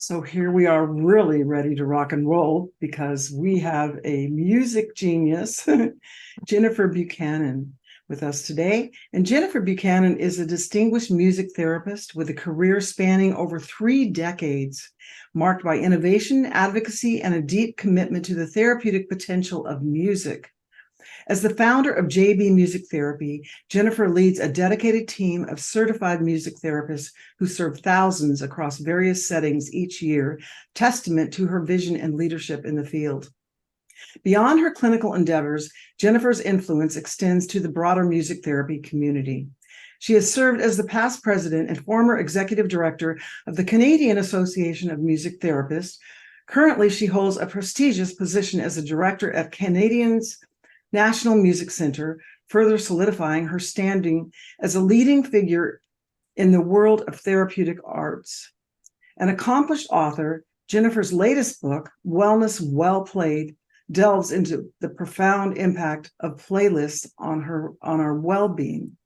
So here we are really ready to rock and roll because we have a music genius, Jennifer Buchanan, with us today. And Jennifer Buchanan is a distinguished music therapist with a career spanning over 3 decades, marked by innovation, advocacy, and a deep commitment to the therapeutic potential of music. As the founder of JB Music Therapy, Jennifer leads a dedicated team of certified music therapists who serve thousands across various settings each year, testament to her vision and leadership in the field. Beyond her clinical endeavors, Jennifer's influence extends to the broader music therapy community. She has served as the past president and former executive director of the Canadian Association of Music Therapists. Currently, she holds a prestigious position as a director at Canadian's National Music Center, further solidifying her standing as a leading figure in the world of therapeutic arts. An accomplished author, Jennifer's latest book, Wellness Well Played, delves into the profound impact of playlists on our well-being.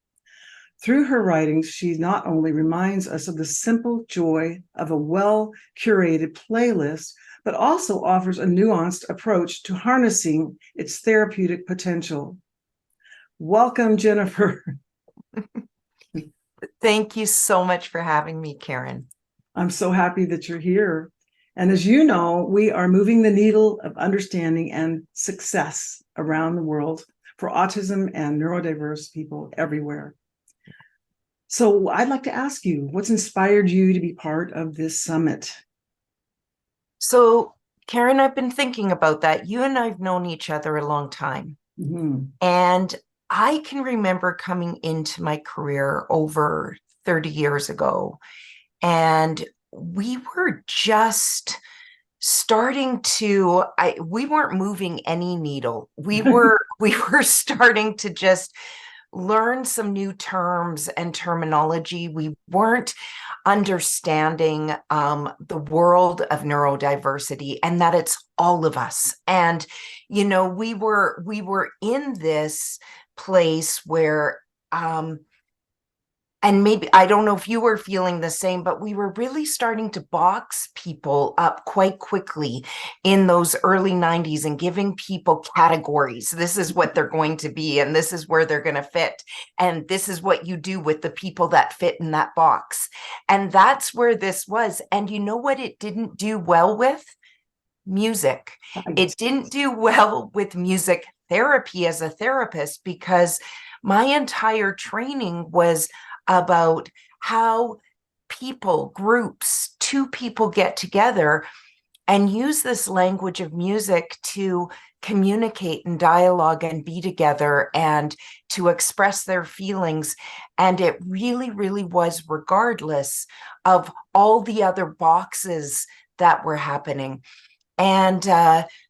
Through her writings, she not only reminds us of the simple joy of a well-curated playlist, but also offers a nuanced approach to harnessing its therapeutic potential. Welcome, Jennifer. Thank you so much for having me, Karen. I'm so happy that you're here. And as you know, we are moving the needle of understanding and success around the world for autism and neurodiverse people everywhere. So I'd like to ask you, what's inspired you to be part of this summit? So, Karen, I've been thinking about that. You and I've known each other a long time. Mm-hmm. And I can remember coming into my career over 30 years ago, and we were just starting to, we weren't moving any needle. We were starting to just learn some new terms and terminology. We weren't understanding the world of neurodiversity and that it's all of us. And, you know, we were in this place where, and maybe, I don't know if you were feeling the same, but we were really starting to box people up quite quickly in those early 90s and giving people categories. This is what they're going to be, and this is where they're going to fit. And this is what you do with the people that fit in that box. And that's where this was. And you know what it didn't do well with? Music. It didn't do well with music therapy as a therapist, because my entire training was about how people, groups, two people get together and use this language of music to communicate and dialogue and be together and to express their feelings. And it really, really was regardless of all the other boxes that were happening. And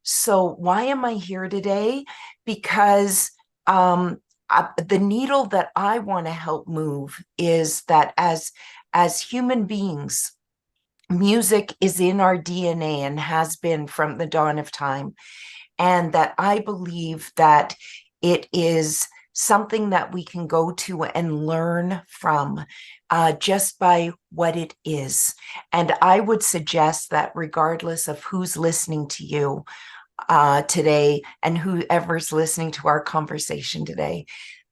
so why am I here today? Because the needle that I want to help move is that as human beings, music is in our DNA and has been from the dawn of time. And that I believe that it is something that we can go to and learn from just by what it is. And I would suggest that regardless of who's listening to you today and whoever's listening to our conversation today,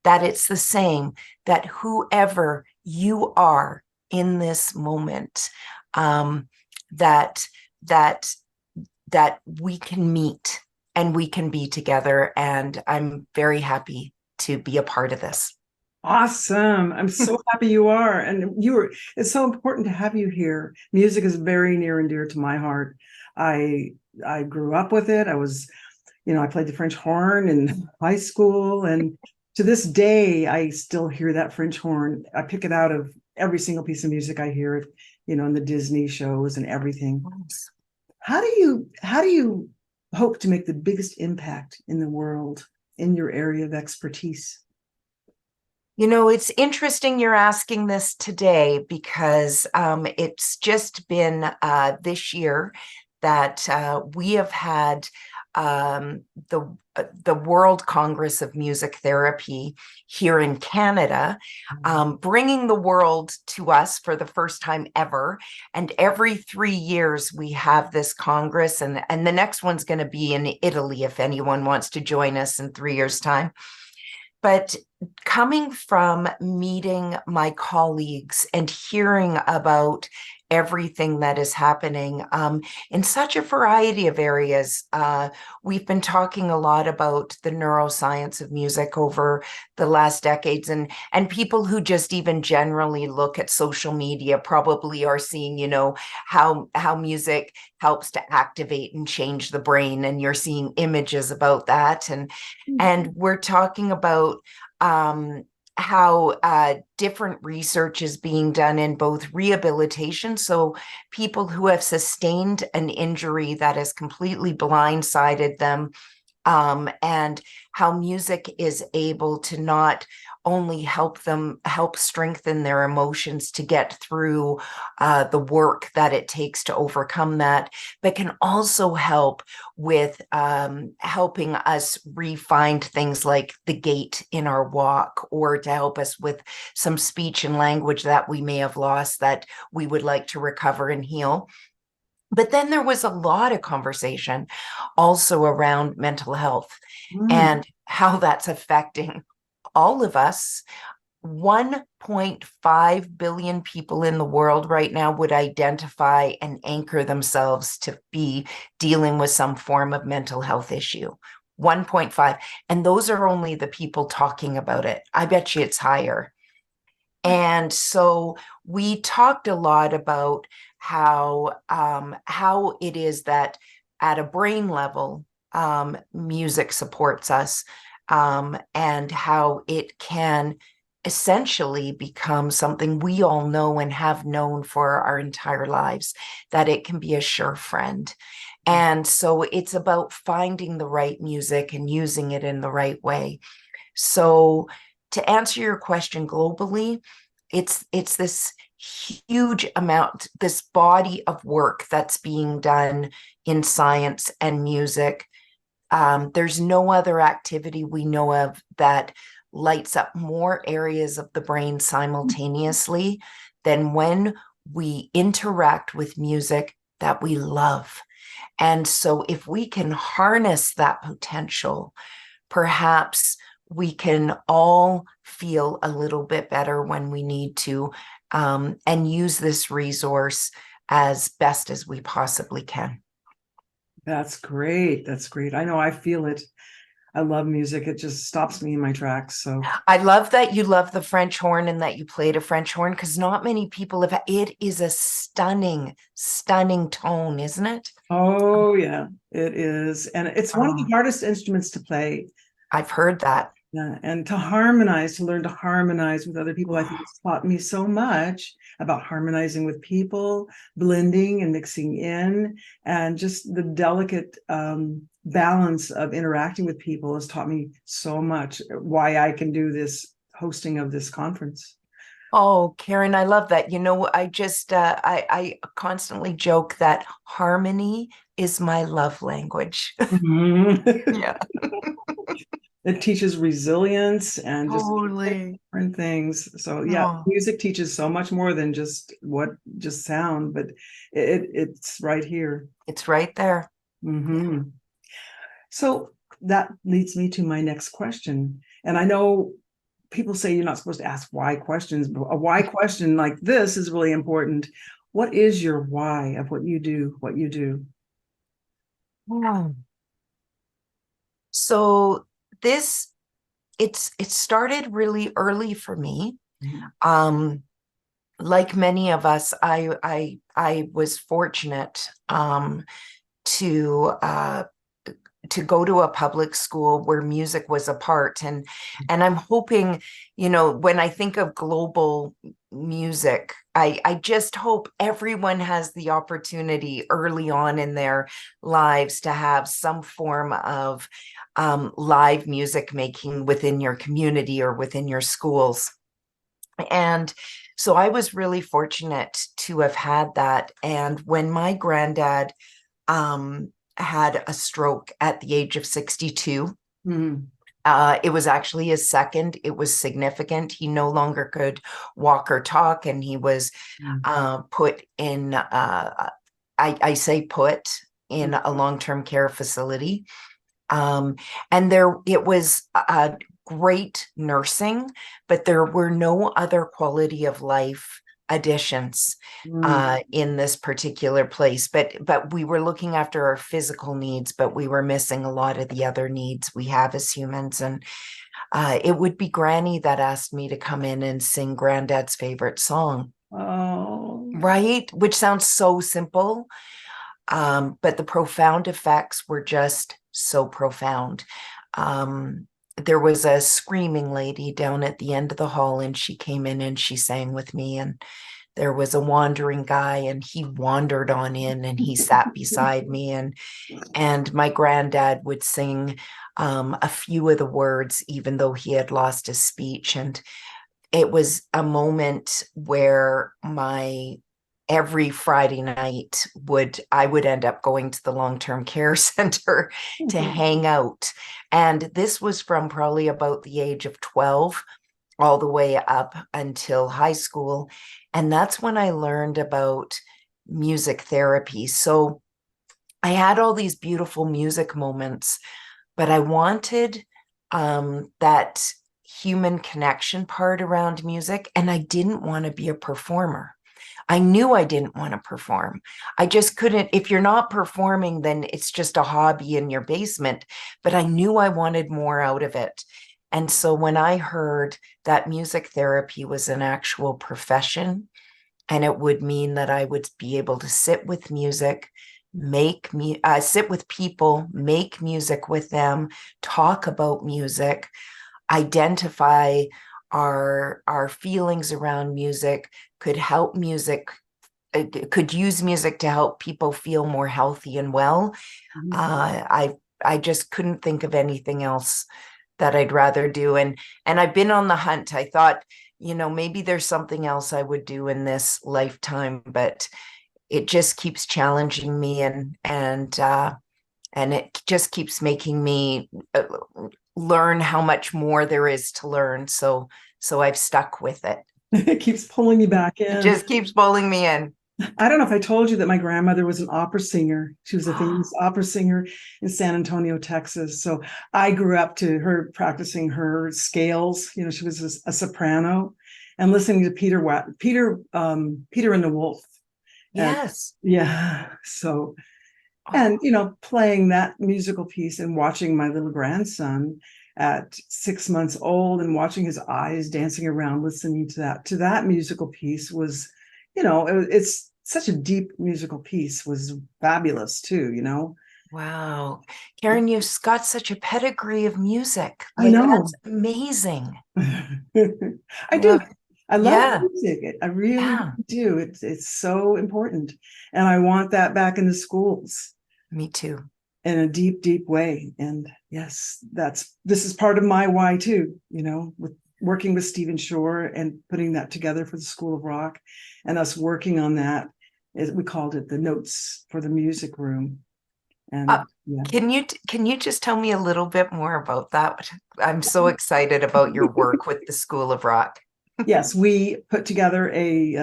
that it's the same, that whoever you are in this moment, that we can meet and we can be together. And I'm very happy to be a part of this. Awesome. I'm so happy you are. And it's so important to have you here. Music is very near and dear to my heart. I grew up with it. I played the French horn in high school, and to this day, I still hear that French horn. I pick it out of every single piece of music I hear it, in the Disney shows and everything. How do you hope to make the biggest impact in the world in your area of expertise? It's interesting you're asking this today, because it's just been this year that we have had um, the World Congress of Music Therapy here in Canada, bringing the world to us for the first time ever. And every 3 years we have this Congress, and the next one's going to be in Italy if anyone wants to join us in 3 years' time. But coming from meeting my colleagues and hearing about everything that is happening in such a variety of areas, we've been talking a lot about the neuroscience of music over the last decades, and people who just even generally look at social media probably are seeing, how music helps to activate and change the brain, and you're seeing images about that, and we're talking about how different research is being done in both rehabilitation, so people who have sustained an injury that has completely blindsided them, and how music is able to not only help strengthen their emotions to get through the work that it takes to overcome that, but can also help with helping us refine things like the gait in our walk, or to help us with some speech and language that we may have lost that we would like to recover and heal. But then there was a lot of conversation also around mental health and how that's affecting all of us. 1.5 billion people in the world right now would identify and anchor themselves to be dealing with some form of mental health issue. 1.5. And those are only the people talking about it. I bet you it's higher. And so we talked a lot about how it is that at a brain level, music supports us, and how it can essentially become something we all know and have known for our entire lives, that it can be a sure friend. And so it's about finding the right music and using it in the right way. So to answer your question globally, it's this huge amount, this body of work that's being done in science and music. There's no other activity we know of that lights up more areas of the brain simultaneously than when we interact with music that we love. And so if we can harness that potential, perhaps we can all feel a little bit better when we need to, and use this resource as best as we possibly can. That's great. That's great. I know I feel it. I love music. It just stops me in my tracks. So I love that you love the French horn and that you played a French horn, because not many people have. It is a stunning, stunning tone, isn't it? oh yeah, it is. And it's one of the hardest instruments to play. I've heard that. Yeah, and to harmonize, to learn to harmonize with other people. I think it's taught me so much about harmonizing with people, blending and mixing in, and just the delicate balance of interacting with people has taught me so much, why I can do this hosting of this conference. Oh, Karen, I love that. I just I constantly joke that harmony is my love language. Yeah. It teaches resilience and just Totally. different things. So yeah, Oh. music teaches so much more than just sound, but it's right here. It's right there. Mm-hmm. So that leads me to my next question. And I know people say you're not supposed to ask why questions, but a why question like this is really important. What is your why of what you do, what you do? Oh. So this it started really early for me. Um, like many of us, I was fortunate to go to a public school where music was a part, and I'm hoping, when I think of global music, I just hope everyone has the opportunity early on in their lives to have some form of live music making within your community or within your schools. And so I was really fortunate to have had that. And when my granddad had a stroke at the age of 62. Mm. It was actually his second. It was significant. He no longer could walk or talk, and he was Mm. put in, I say put in a long-term care facility. And it was great nursing, but there were no other quality of life additions Mm. in this particular place. But we were looking after our physical needs, but we were missing a lot of the other needs we have as humans. And it would be Granny that asked me to come in and sing Granddad's favorite song, Oh. right? Which sounds so simple, but the profound effects were just so profound. There was a screaming lady down at the end of the hall, and she came in and she sang with me. And there was a wandering guy, and he wandered on in and he sat beside me. And my granddad would sing a few of the words, even though he had lost his speech. And it was a moment where every Friday night I would end up going to the long-term care center to hang out. And this was from probably about the age of 12 all the way up until high school. And that's when I learned about music therapy. So I had all these beautiful music moments, but I wanted that human connection part around music, and I didn't want to be a performer. I knew I didn't want to perform. I just couldn't. If you're not performing, then it's just a hobby in your basement. But I knew I wanted more out of it. And so when I heard that music therapy was an actual profession, and it would mean that I would be able to sit with music, sit with people, make music with them, talk about music, identify our feelings around music, could use music to help people feel more healthy and well. I just couldn't think of anything else that I'd rather do. And I've been on the hunt. I thought, maybe there's something else I would do in this lifetime, but it just keeps challenging me, and it just keeps making me learn how much more there is to learn. So I've stuck with it. It keeps pulling you back It in. just keeps pulling me in. I don't know if I told you that my grandmother was an opera singer. She was a famous opera singer in San Antonio, Texas. So I grew up to her practicing her scales. She was a soprano, and listening to Peter and the Wolf. And Yes. yeah. So, and playing that musical piece and watching my little grandson at 6 months old and watching his eyes dancing around, listening to that musical piece was, it's such a deep musical piece, was fabulous too. Wow. Karen, you've got such a pedigree of music. I know. That's amazing. I do. Yeah. I love Yeah. music. I really Yeah. do. It's so important. And I want that back in the schools Me too. in a deep, deep way. And yes, this is part of my why too, with working with Stephen Shore and putting that together for the School of Rock, and us working on that. We called it the Notes for the Music Room. And yeah. Can you just tell me a little bit more about that? I'm so excited about your work with the School of Rock. Yes, we put together a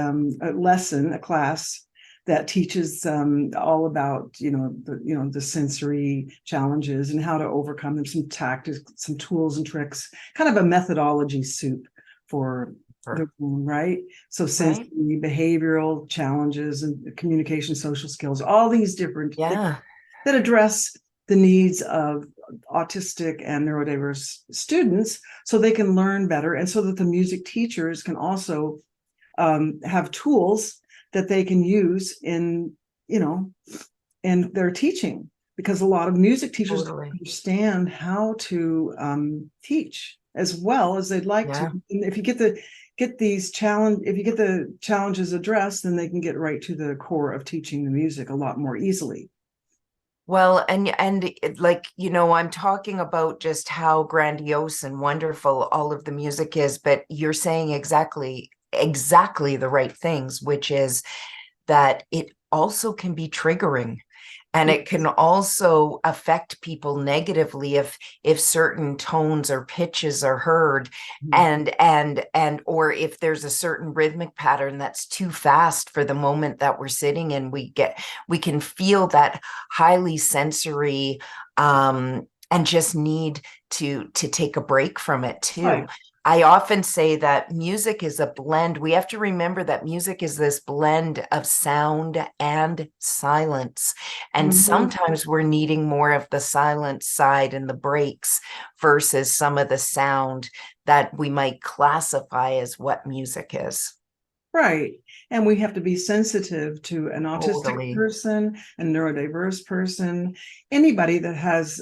class that teaches all about the sensory challenges and how to overcome them, some tactics, some tools and tricks, kind of a methodology soup for the room, right? So sensory, behavioral challenges and communication, social skills, all these different things that address the needs of autistic and neurodiverse students so they can learn better, and so that the music teachers can also have tools that they can use in their teaching, because a lot of music teachers don't understand how to teach as well as they'd like to. And if you get the challenges addressed, then they can get right to the core of teaching the music a lot more easily. Well, and I'm talking about just how grandiose and wonderful all of the music is, but you're saying exactly the right things, which is that it also can be triggering. And it can also affect people negatively if certain tones or pitches are heard, and or if there's a certain rhythmic pattern that's too fast for the moment that we're sitting in, we can feel that highly sensory and just need to take a break from it too. Right. I often say that music is a blend. We have to remember that music is this blend of sound and silence. And Mhm. sometimes we're needing more of the silence side and the breaks versus some of the sound that we might classify as what music is. Right. And we have to be sensitive to an autistic Totally. person, a neurodiverse person, anybody that has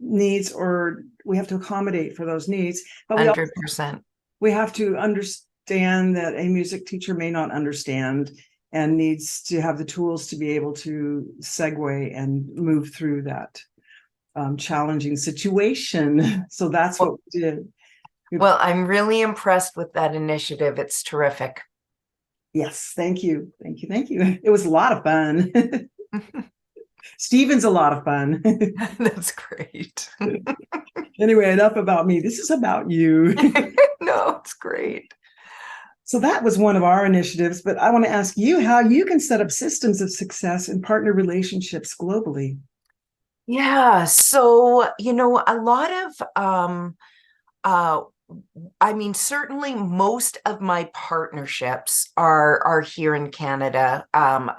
needs, or we have to accommodate for those needs. But 100%. we have to understand that a music teacher may not understand and needs to have the tools to be able to segue and move through that challenging situation. So that's what we did. Well, I'm really impressed with that initiative. It's terrific. Yes, thank you. Thank you. Thank you. It was a lot of fun. Stephen's a lot of fun. That's great. Anyway, enough about me. This is about you. No, it's great. So that was one of our initiatives, but I want to ask you how you can set up systems of success and partner relationships globally. Yeah, so a lot of uh I mean, certainly most of my partnerships are here in Canada,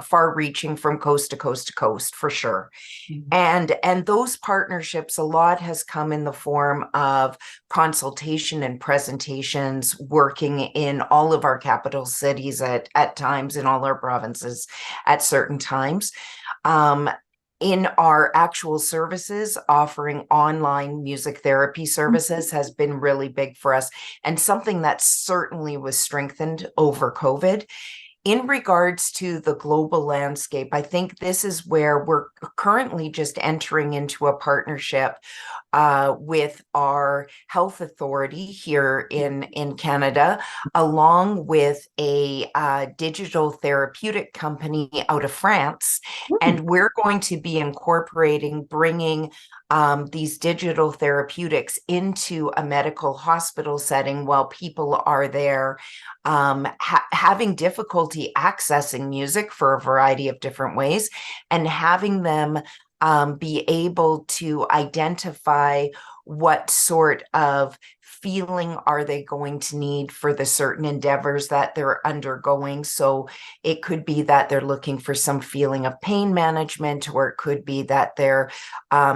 far reaching from coast to coast to coast for sure. Mhm. And those partnerships, a lot has come in the form of consultation and presentations, working in all of our capital cities at times, in all our provinces at certain times. Um, in our actual services, offering online music therapy services has been really big for us, and something that certainly was strengthened over COVID. In regards to the global landscape, I think this is where we're currently just entering into a partnership with our health authority here in Canada, along with a digital therapeutic company out of France. Hmm. And we're going to be incorporating, bringing these digital therapeutics into a medical hospital setting while people are there having difficulty accessing music for a variety of different ways, and having them be able to identify what sort of feeling are they going to need for the certain endeavors that they're undergoing. So it could be that they're looking for some feeling of pain management, or it could be that they're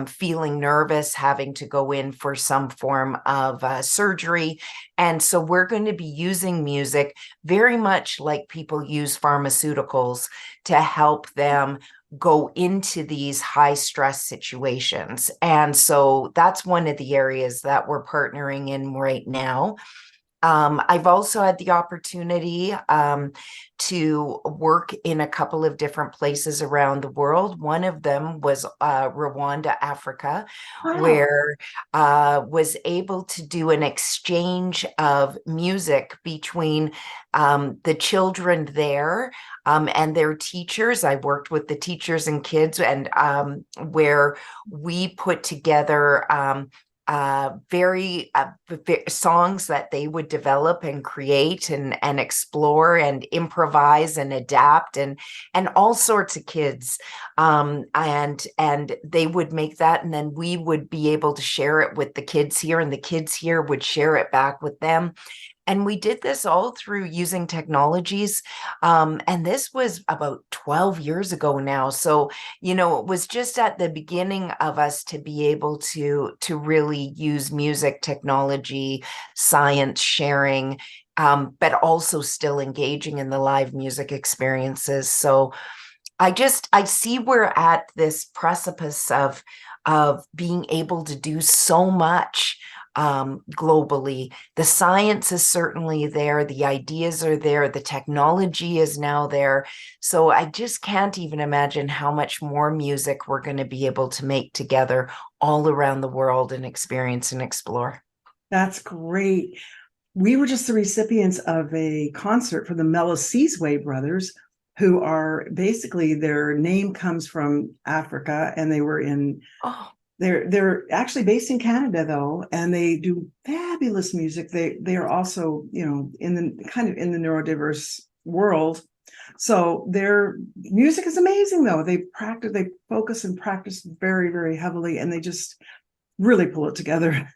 feeling nervous, having to go in for some form of surgery. And so we're going to be using music very much like people use pharmaceuticals to help them go into these high stress situations. And so that's one of the areas that we're partnering in right now. I've also had the opportunity to work in a couple of different places around the world. One of them was Rwanda, Africa, Wow. where was able to do an exchange of music between the children there and their teachers. I worked with the teachers and kids, and where we put together very songs that they would develop and create and explore and improvise and adapt, and all sorts of kids, and they would make that, and then we would be able to share it with the kids here, and the kids here would share it back with them. And we did this all through using technologies. And this was about 12 years ago now. So, it was just at the beginning of us to be able to really use music, technology, science sharing, but also still engaging in the live music experiences. So I see we're at this precipice of being able to do so much globally. The science is certainly there, the ideas are there, the technology is now there. So I just can't even imagine how much more music we're going to be able to make together all around the world and experience and explore. That's great. We were just the recipients of a concert for the Mello Seasway brothers, who are basically, their name comes from Africa, and they were in Oh, they're actually based in Canada though, and they do fabulous music. They are also, in the kind of in the neurodiverse world. So their music is amazing though. They focus and practice very, very heavily, and they just really pull it together.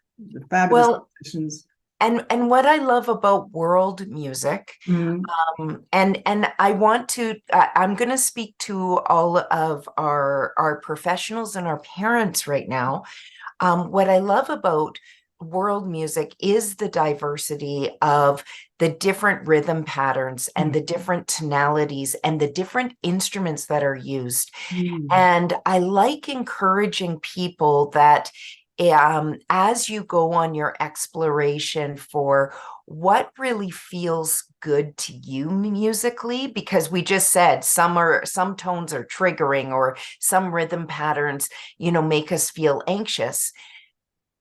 Fabulous well, musicians. and what I love about world music, Mhm. and I want to, I'm going to speak to all of our professionals and our parents right now. What I love about world music is the diversity of the different rhythm patterns and the different tonalities and the different instruments that are used. Mhm. And I like encouraging people that as you go on your exploration for what really feels good to you musically, because we just said some tones are triggering, or some rhythm patterns, make us feel anxious.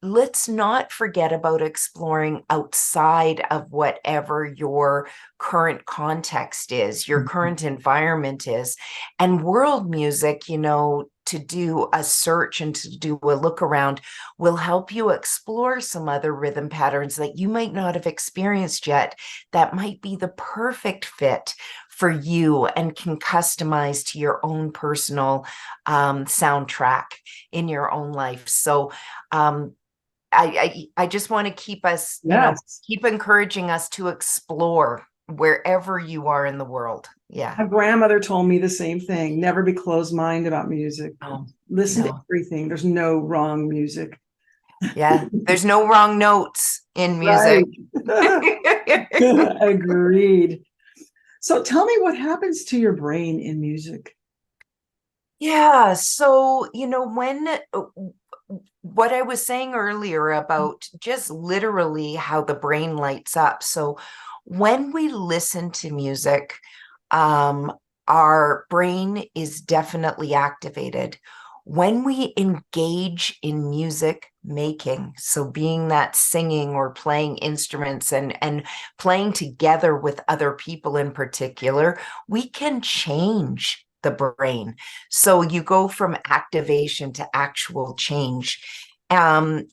Let's not forget about exploring outside of whatever your current context is, your current environment is. And world music, to do a search and to do a look around will help you explore some other rhythm patterns that you might not have experienced yet, that might be the perfect fit for you and can customize to your own personal soundtrack in your own life. So, I just want to keep us, Yes. keep encouraging us to explore wherever you are in the world. Yeah. My grandmother told me the same thing. Never be closed-minded about music. Oh, Listen to no. everything. There's no wrong music. Yeah. There's no wrong notes in music. Right. Agreed. So tell me what happens to your brain in music. Yeah. So, what I was saying earlier about just literally how the brain lights up. So, when we listen to music, um, our brain is definitely activated. When we engage in music making, so being that singing or playing instruments and playing together with other people in particular, we can change the brain. So you go from activation to actual change. And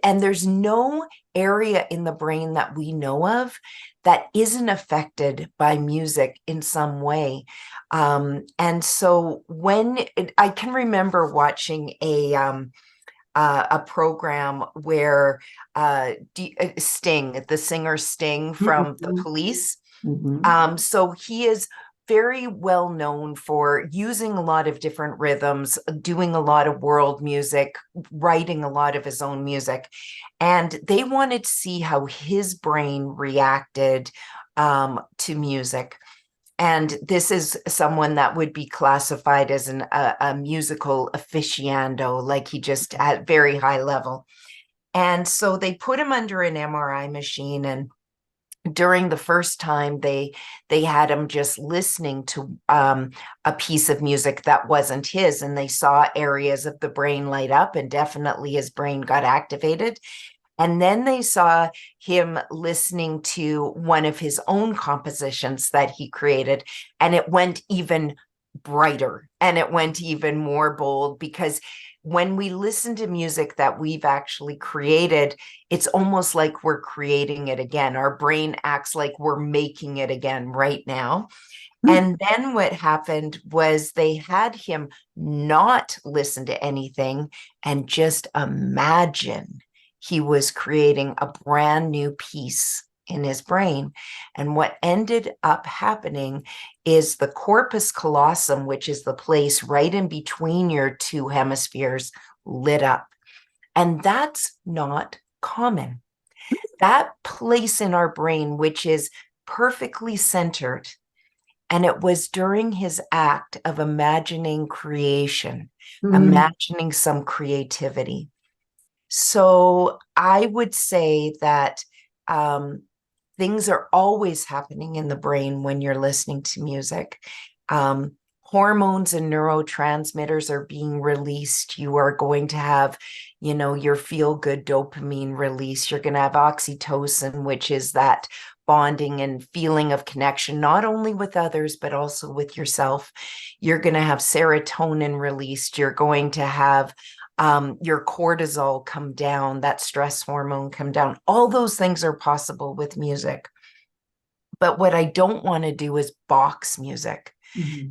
there's no area in the brain that we know of that isn't affected by music in some way. And so I can remember watching a program where Sting, the singer Sting from The Mhm. Police, Mhm. so he is very well known for using a lot of different rhythms, doing a lot of world music, writing a lot of his own music. And they wanted to see how his brain reacted to music. And this is someone that would be classified as a musical aficionado, like he just at very high level. And so they put him under an MRI machine, and during the first time they had him just listening to a piece of music that wasn't his, and they saw areas of the brain light up, and definitely his brain got activated. And then they saw him listening to one of his own compositions that he created, and it went even brighter and it went even more bold, because when we listen to music that we've actually created, it's almost like we're creating it again. Our brain acts like we're making it again right now. And then what happened was they had him not listen to anything and just imagine he was creating a brand new piece in his brain. And what ended up happening is the corpus callosum, which is the place right in between your two hemispheres, lit up. And that's not common. That place in our brain, which is perfectly centered, and it was during his act of imagining creation, Mhm. imagining some creativity. So I would say that things are always happening in the brain when you're listening to music. Um, Hormones and neurotransmitters are being released. You are going to have, your feel good dopamine release. You're going to have oxytocin, which is that bonding and feeling of connection, not only with others, but also with yourself. You're going to have serotonin released. You're going to have your cortisol come down, that stress hormone come down. All those things are possible with music. But what I don't want to do is box music,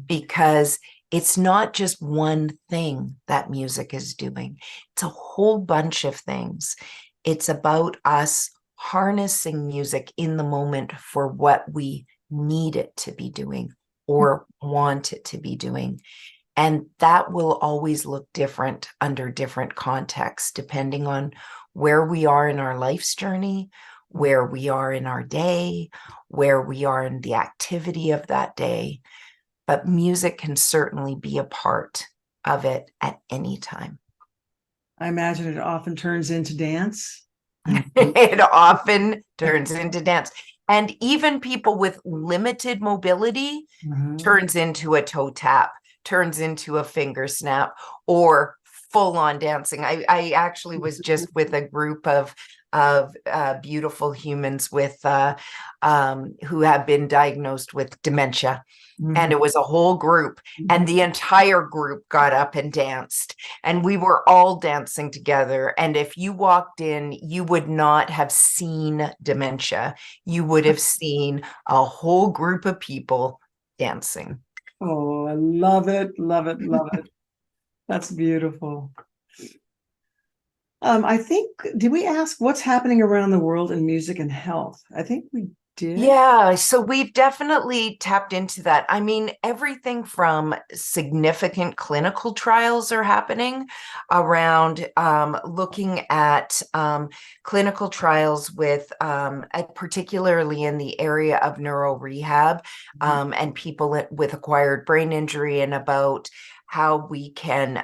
because it's not just one thing that music is doing. It's a whole bunch of things. It's about us harnessing music in the moment for what we need it to be doing or want it to be doing. And that will always look different under different contexts, depending on where we are in our life's journey, where we are in our day, where we are in the activity of that day. But music can certainly be a part of it at any time. I imagine it often turns into dance. It often turns into dance. And even people with limited mobility turns into a toe tap, turns into a finger snap, or full on dancing. I actually was just with a group of beautiful humans with who have been diagnosed with dementia. And it was a whole group, and the entire group got up and danced, and we were all dancing together. And if you walked in, you would not have seen dementia. You would have seen a whole group of people dancing. Oh, I love it, love it, love it. That's beautiful. I think, did we ask what's happening around the world in music and health? I think we did. Yeah, so we've definitely tapped into that. I mean, everything from significant clinical trials are happening around looking at clinical trials with, particularly in the area of neuro rehab and people with acquired brain injury, and about how we can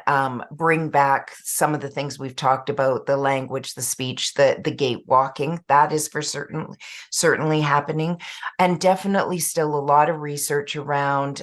bring back some of the things we've talked about, the language, the speech, the gait walking. That is for certainly happening. And definitely still a lot of research around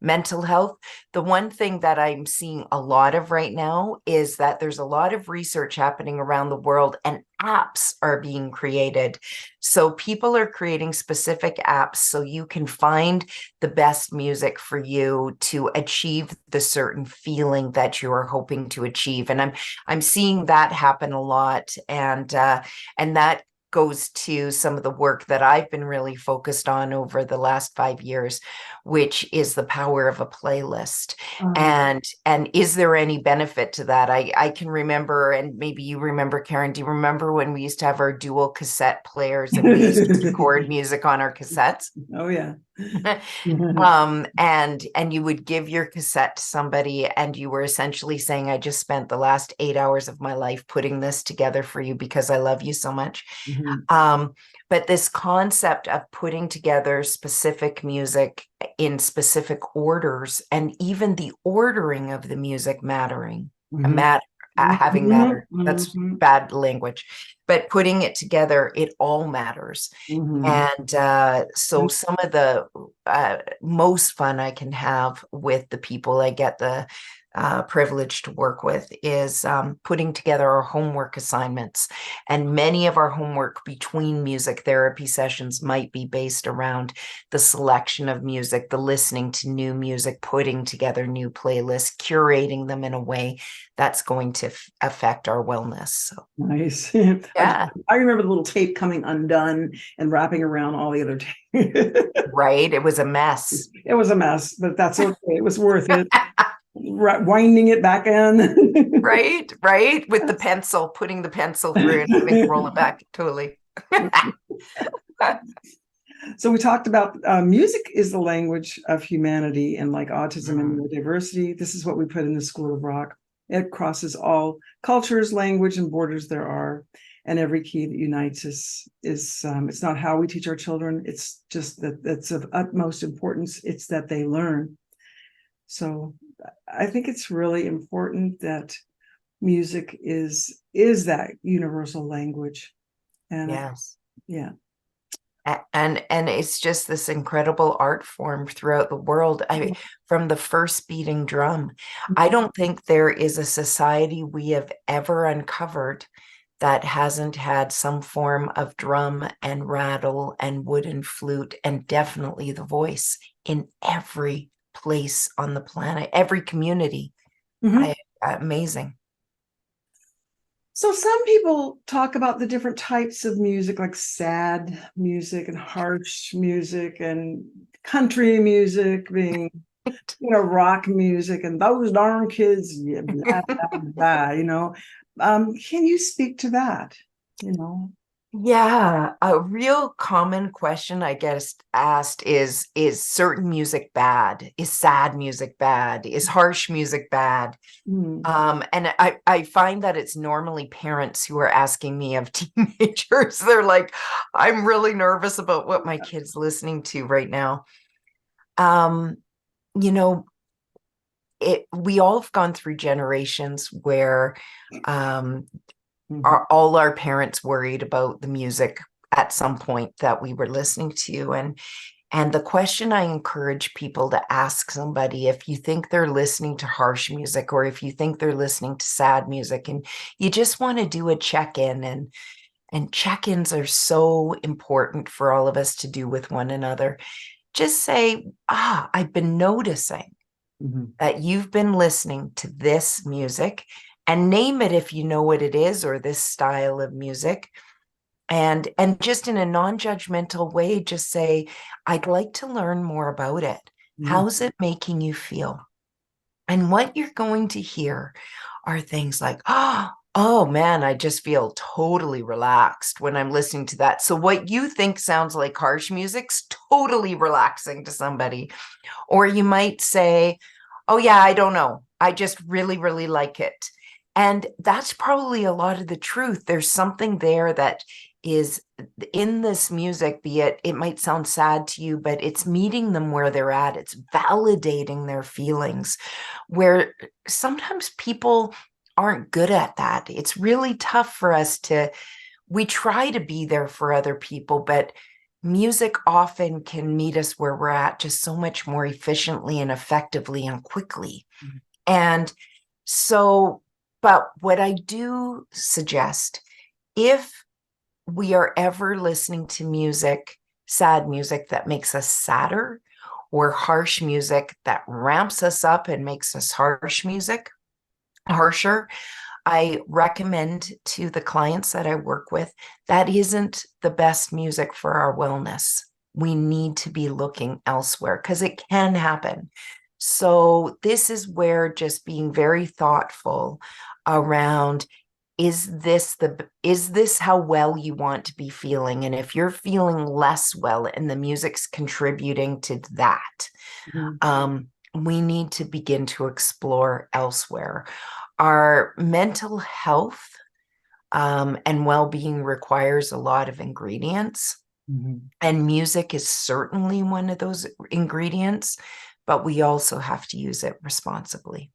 mental health. The one thing that I'm seeing a lot of right now is that there's a lot of research happening around the world, and apps are being created. So people are creating specific apps so you can find the best music for you to achieve the certain feeling that you are hoping to achieve. And I'm seeing that happen a lot. And that goes to some of the work that I've been really focused on over the last 5 years, which is the power of a playlist. And is there any benefit to that? I can remember, and maybe you remember, Karen, do you remember when we used to have our dual cassette players and we used to record music on our cassettes? Oh, yeah. And you would give your cassette to somebody, and you were essentially saying, I just spent the last 8 hours of my life putting this together for you because I love you so much. But this concept of putting together specific music in specific orders, and even the ordering of the music mattering, having matter, that's bad language, but putting it together, it all matters. And so some of the most fun I can have with the people I get the privilege to work with is putting together our homework assignments. And many of our homework between music therapy sessions might be based around the selection of music, the listening to new music, putting together new playlists, curating them in a way that's going to affect our wellness. So nice. Yeah. I remember the little tape coming undone and wrapping around all the other tape. Right. It was a mess. It was a mess, but that's okay. It was worth it. Winding it back in. Right. With the pencil, putting the pencil through and having to roll it back. Totally. So we talked about music is the language of humanity, and like autism and neurodiversity, this is what we put in the School of Rock. It crosses all cultures, language, and borders there are. And every key that unites us is it's not how we teach our children. It's just that it's of utmost importance. It's that they learn. So I think it's really important that music is that universal language. And yes. Yeah. And it's just this incredible art form throughout the world. I mean, from the first beating drum, I don't think there is a society we have ever uncovered that hasn't had some form of drum and rattle and wooden flute and definitely the voice in every place on the planet, every community. Mhm. Amazing. So some people talk about the different types of music, like sad music and harsh music and country music being, rock music and those darn kids, yeah, blah, blah, blah. Can you speak to that? You know? Yeah, a real common question I guess asked is certain music bad? Is sad music bad? Is harsh music bad? Mm. And I find that it's normally parents who are asking me of teenagers. They're like, I'm really nervous about what my kid's listening to right now. Um, you know, we all have gone through generations where um Mhm. all our parents worried about the music at some point that we were listening to. And the question I encourage people to ask somebody, if you think they're listening to harsh music or if you think they're listening to sad music and you just want to do a check-in, and check-ins are so important for all of us to do with one another. Just say, I've been noticing Mhm. that you've been listening to this music, and name it if you know what it is, or this style of music. And just in a non-judgmental way, just say, I'd like to learn more about it. Mhm. How's it making you feel? And what you're going to hear are things like, oh man, I just feel totally relaxed when I'm listening to that. So what you think sounds like harsh music's totally relaxing to somebody. Or you might say, oh, yeah, I don't know. I just really, really like it. And that's probably a lot of the truth. There's something there that is in this music, be it might sound sad to you, but it's meeting them where they're at. It's validating their feelings, where sometimes people aren't good at that. It's really tough for us we try to be there for other people, but music often can meet us where we're at just so much more efficiently and effectively and quickly. Mhm. And so, but what I do suggest, if we are ever listening to music, sad music that makes us sadder, or harsh music that ramps us up and makes us harsher, I recommend to the clients that I work with, that isn't the best music for our wellness. We need to be looking elsewhere because it can happen. So this is where just being very thoughtful around, is this how well you want to be feeling? And if you're feeling less well and the music's contributing to that, Mhm. we need to begin to explore elsewhere. Our mental health and well-being requires a lot of ingredients, Mhm. and music is certainly one of those ingredients, but we also have to use it responsibly.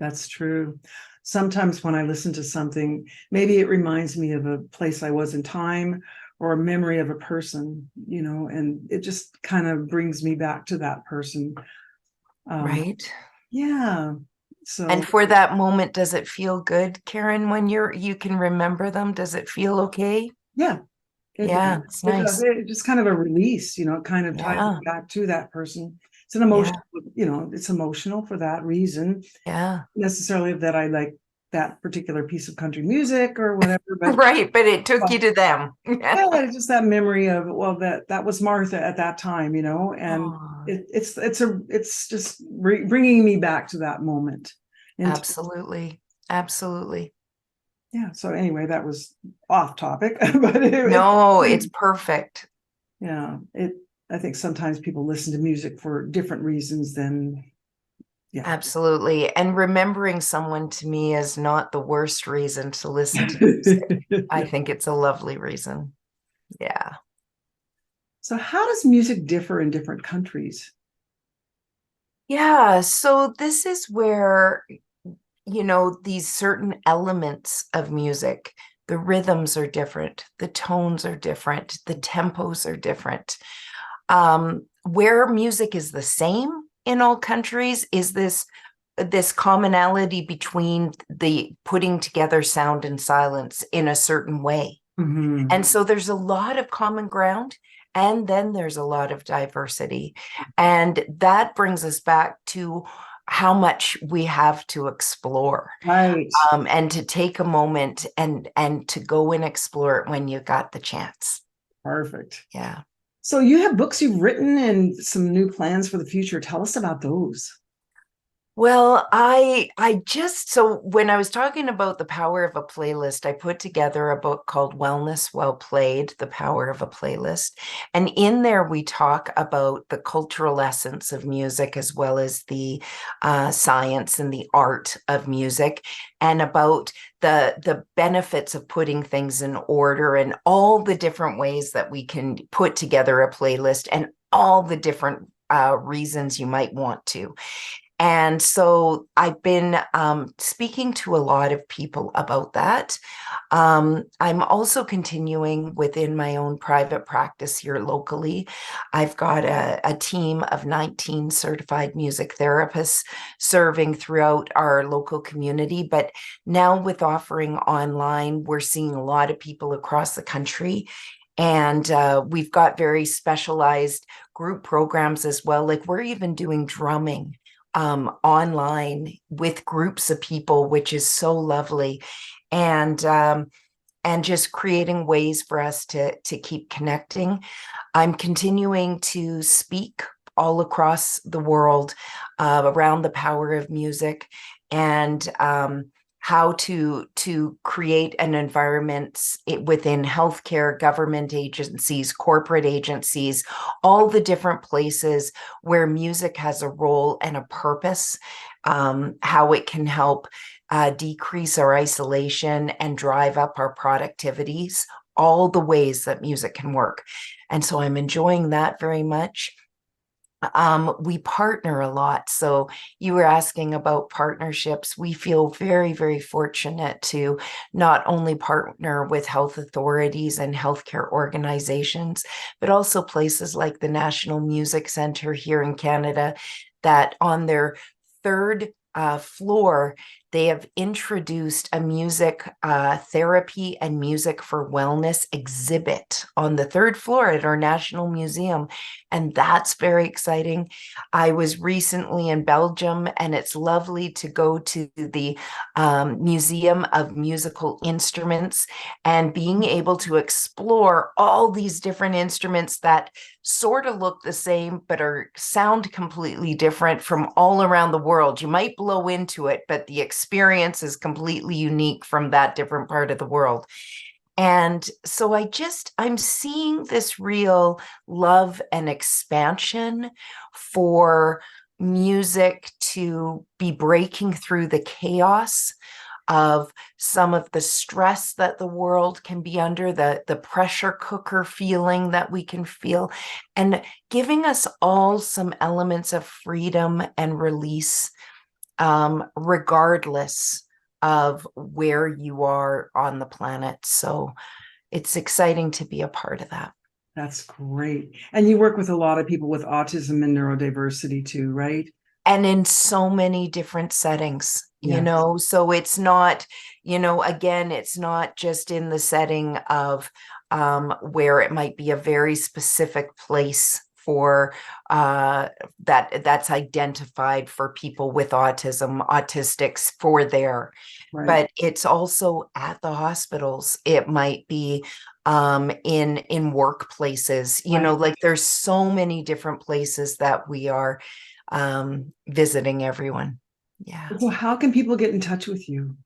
That's true. Sometimes when I listen to something, maybe it reminds me of a place I was in time or a memory of a person, and it just kind of brings me back to that person. Um, Right. yeah. And So for that moment, does it feel good, Karen, when you can remember them? Does it feel okay? yeah, it does. Yeah, it's It does. nice. It just kind of a release, it kind of ties Yeah, me back to that person. It's an yeah, emotion, it's emotional for that reason. yeah. Necessarily that I like that particular piece of country music or whatever, but Right, but it took well, you to them. yeah, it's just that memory of, well, that was Martha at that time, and Oh, it's just bringing me back to that moment. And absolutely. Absolutely. yeah, so anyway, that was off topic, but No, it's perfect. yeah, I think sometimes people listen to music for different reasons than, yeah. Absolutely. And remembering someone to me is not the worst reason to listen to music. I think it's a lovely reason. Yeah. So how does music differ in different countries? Yeah. So this is where, these certain elements of music, the rhythms are different, the tones are different, the tempos are different. Where music is the same in all countries is this this commonality between the putting together sound and silence in a certain way. Mhm. And so there's a lot of common ground, and then there's a lot of diversity. And that brings us back to how much we have to explore, Right. and to take a moment and to go and explore it when you got the chance. Perfect. Yeah. So you have books you've written and some new plans for the future. Tell us about those. Well, I just, so when I was talking about the power of a playlist, I put together a book called Wellness Well Played: The Power of a Playlist. And in there we talk about the cultural essence of music, as well as the science and the art of music, and about the benefits of putting things in order, and all the different ways that we can put together a playlist, and all the different reasons you might want to. And so I've been speaking to a lot of people about that. I'm also continuing within my own private practice here locally. I've got a team of 19 certified music therapists serving throughout our local community. But now, with offering online, we're seeing a lot of people across the country. And we've got very specialized group programs as well. Like, we're even doing drumming online with groups of people, which is so lovely. And just creating ways for us to keep connecting. I'm continuing to speak all across the world around the power of music, and how to create an environment within healthcare, government agencies, corporate agencies, all the different places where music has a role and a purpose, how it can help decrease our isolation and drive up our productivities, all the ways that music can work. And so I'm enjoying that very much. We partner a lot. So you were asking about partnerships. We feel very, very fortunate to not only partner with health authorities and healthcare organizations, but also places like the National Music Center here in Canada, that on their third floor, they have introduced a music therapy and music for wellness exhibit on the third floor at our National Museum. And that's very exciting. I was recently in Belgium, and it's lovely to go to the Museum of Musical Instruments, and being able to explore all these different instruments that sort of look the same but are sound completely different from all around the world. You might blow into it, but the experience is completely unique from that different part of the world. And so I'm seeing this real love and expansion for music to be breaking through the chaos of some of the stress that the world can be under, the pressure cooker feeling that we can feel, and giving us all some elements of freedom and release, regardless of where you are on the planet. So it's exciting to be a part of that. That's great. And you work with a lot of people with autism and neurodiversity too, right? And in so many different settings, Yeah. so it's not, again, it's not just in the setting of where it might be a very specific place for that's identified for people with autism, autistics for there, Right. but it's also at the hospitals. It might be in workplaces, Right. like there's so many different places that we are visiting everyone. Yeah. So how can people get in touch with you?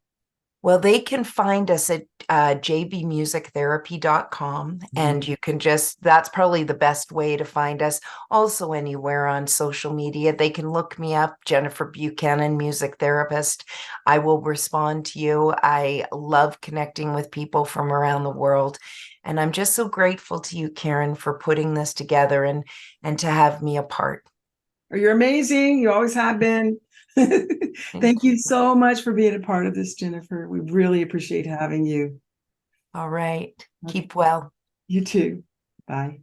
Well, they can find us at jbmusictherapy.com, and you can that's probably the best way to find us. Also, anywhere on social media, they can look me up, Jennifer Buchanan, music therapist. I will respond to you. I love connecting with people from around the world. And I'm just so grateful to you, Karen, for putting this together and to have me a part. You're amazing. You always have been. Thank you so much for being a part of this, Jennifer. We really appreciate having you. All right. Okay. Keep well. You too. Bye.